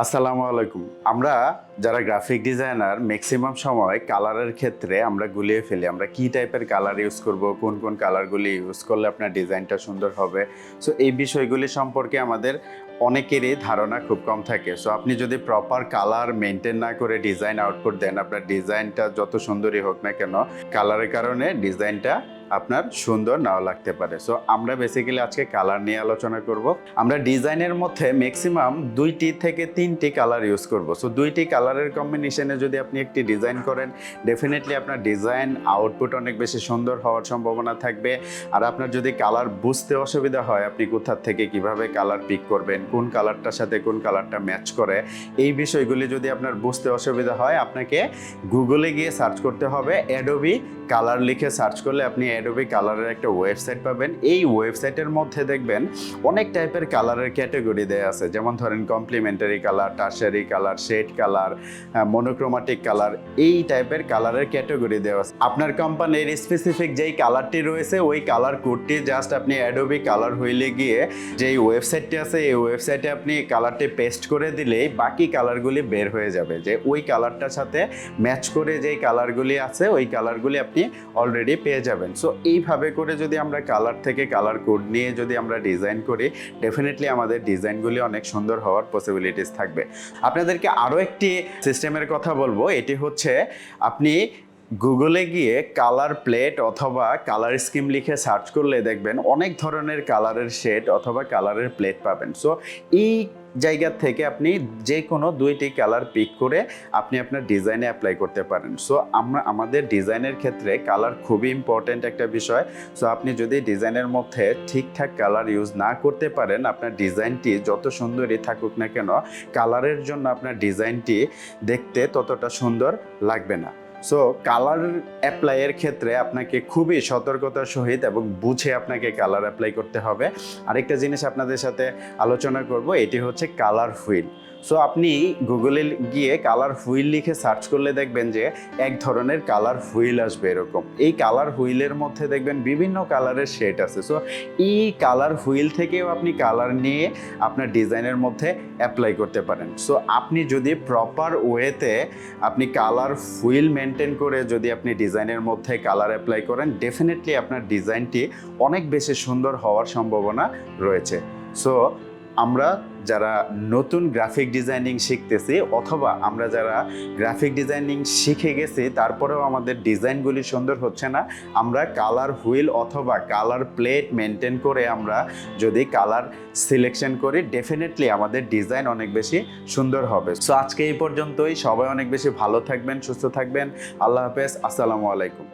আসসালামু আলাইকুম। আমরা যারা গ্রাফিক ডিজাইনার ম্যাক্সিমাম সময় কালারের ক্ষেত্রে আমরা গুলিয়ে ফেলি। আমরা কি টাইপের কালার ইউজ করব, কোন কোন কালারগুলি ইউজ করলে আপনার ডিজাইনটা সুন্দর হবে। সো এই বিষয়গুলি সম্পর্কে আমাদের অনেকেরই ধারণা খুব কম থাকে। সো আপনি যদি প্রপার কালার মেনটেন না করে ডিজাইন আউটপুট দেন, আপনার ডিজাইনটা যত সুন্দরই হোক না কেন, কালারের কারণে ডিজাইনটা আপনার সুন্দর নাও লাগতে পারে। সো আমরা বেসিক্যালি আজকে কালার নিয়ে আলোচনা করব। আমরা ডিজাইনের মধ্যে ম্যাক্সিমাম 2টি থেকে 3টি কালার ইউজ করব। সো 2টি কালারের কম্বিনেশনে যদি আপনি একটি ডিজাইন করেন, ডেফিনেটলি আপনার ডিজাইন আউটপুট অনেক বেশি সুন্দর হওয়ার সম্ভাবনা থাকবে। আর আপনার যদি কালার বুঝতে অসুবিধা হয়, আপনি কোথা থেকে কিভাবে কালার পিক করবেন, কোন কালারটার সাথে কোন কালারটা ম্যাচ করে, এই বিষয়গুলি যদি আপনার বুঝতে অসুবিধা হয়, আপনাকে গুগলে গিয়ে সার্চ করতে হবে। অ্যাডোবি কালার লিখে সার্চ করলে আপনি অ্যাডোবি কালারের একটা ওয়েবসাইট পাবেন। এই ওয়েবসাইটের মধ্যে দেখবেন অনেক টাইপের কালারের ক্যাটাগরি দেয়া আছে। যেমন ধরেন complementary colour, tertiary colour, shade colour, monochromatic colour, এই টাইপের কালারের ক্যাটাগরি দেওয়া আছে। আপনার কোম্পানির স্পেসিফিক যেই কালারটি রয়েছে ওই কালার কোডটি জাস্ট আপনি অ্যাডোবি কালার হুইলে গিয়ে যেই ওয়েবসাইটটি আছে এই ওয়েবসাইটে আপনি কালারটি পেস্ট করে দিলেই বাকি কালারগুলি বের হয়ে যাবে, যে ওই কালারটার সাথে ম্যাচ করে যেই কালারগুলি আছে ওই কালারগুলি আপনি অলরেডি পেয়ে যাবেন। সো এইভাবে করে যদি আমরা কালার থেকে কালার কোড নিয়ে যদি আমরা ডিজাইন করি, ডেফিনেটলি আমাদের ডিজাইনগুলি অনেক সুন্দর হওয়ার পসিবিলিটিস থাকবে। আপনাদেরকে আরও একটি সিস্টেমের কথা বলবো। এটি হচ্ছে আপনি গুগলে গিয়ে কালার প্লেট অথবা কালার স্কিম লিখে সার্চ করলে দেখবেন অনেক ধরনের কালারের শেড অথবা কালারের প্লেট পাবেন। সো এই জায়গা থেকে আপনি যে কোনো 2টি কালার পিক করে আপনি আপনার ডিজাইনে অ্যাপ্লাই করতে পারেন। সো আমাদের ডিজাইনের ক্ষেত্রে কালার খুবই ইম্পর্ট্যান্ট একটা বিষয়। সো আপনি যদি ডিজাইনের মধ্যে ঠিকঠাক কালার ইউজ না করতে পারেন, আপনার ডিজাইনটি যত সুন্দরই থাকুক না কেন, কালারের জন্য আপনার ডিজাইনটি দেখতে ততটা সুন্দর লাগবে না। সো কালার অ্যাপ্লাইয়ের ক্ষেত্রে আপনাকে খুবই সতর্কতার সহিত এবং বুঝে আপনাকে কালার অ্যাপ্লাই করতে হবে। আরেকটা জিনিস আপনাদের সাথে আলোচনা করব, এটি হচ্ছে কালার হুইল। সো আপনি গুগলে গিয়ে কালার হুইল লিখে সার্চ করলে দেখবেন যে এক ধরনের কালার হুইল আসবে এরকম। এই কালার হুইলের মধ্যে দেখবেন বিভিন্ন কালারের শেড আছে। সো এই কালার হুইল থেকেও আপনি কালার নিয়ে আপনার ডিজাইনের মধ্যে অ্যাপ্লাই করতে পারেন। সো আপনি যদি প্রপার ওয়েতে আপনি কালার হুইল মেনটেন করে যদি আপনি ডিজাইনের মধ্যে কালার অ্যাপ্লাই করেন, ডেফিনেটলি আপনার ডিজাইনটি অনেক বেশি সুন্দর হওয়ার সম্ভাবনা রয়েছে। সো আমরা যারা নতুন গ্রাফিক ডিজাইনিং শিখতেছি অথবা আমরা যারা গ্রাফিক ডিজাইনিং শিখে গেছি তারপরেও আমাদের ডিজাইনগুলি সুন্দর হচ্ছে না, আমরা কালার হুইল অথবা কালার প্লেট মেনটেন করে আমরা যদি কালার সিলেকশন করি, ডেফিনেটলি আমাদের ডিজাইন অনেক বেশি সুন্দর হবে। সো আজকে এই পর্যন্তই। সবাই অনেক বেশি ভালো থাকবেন, সুস্থ থাকবেন। আল্লাহ হাফেজ, আসসালামু আলাইকুম।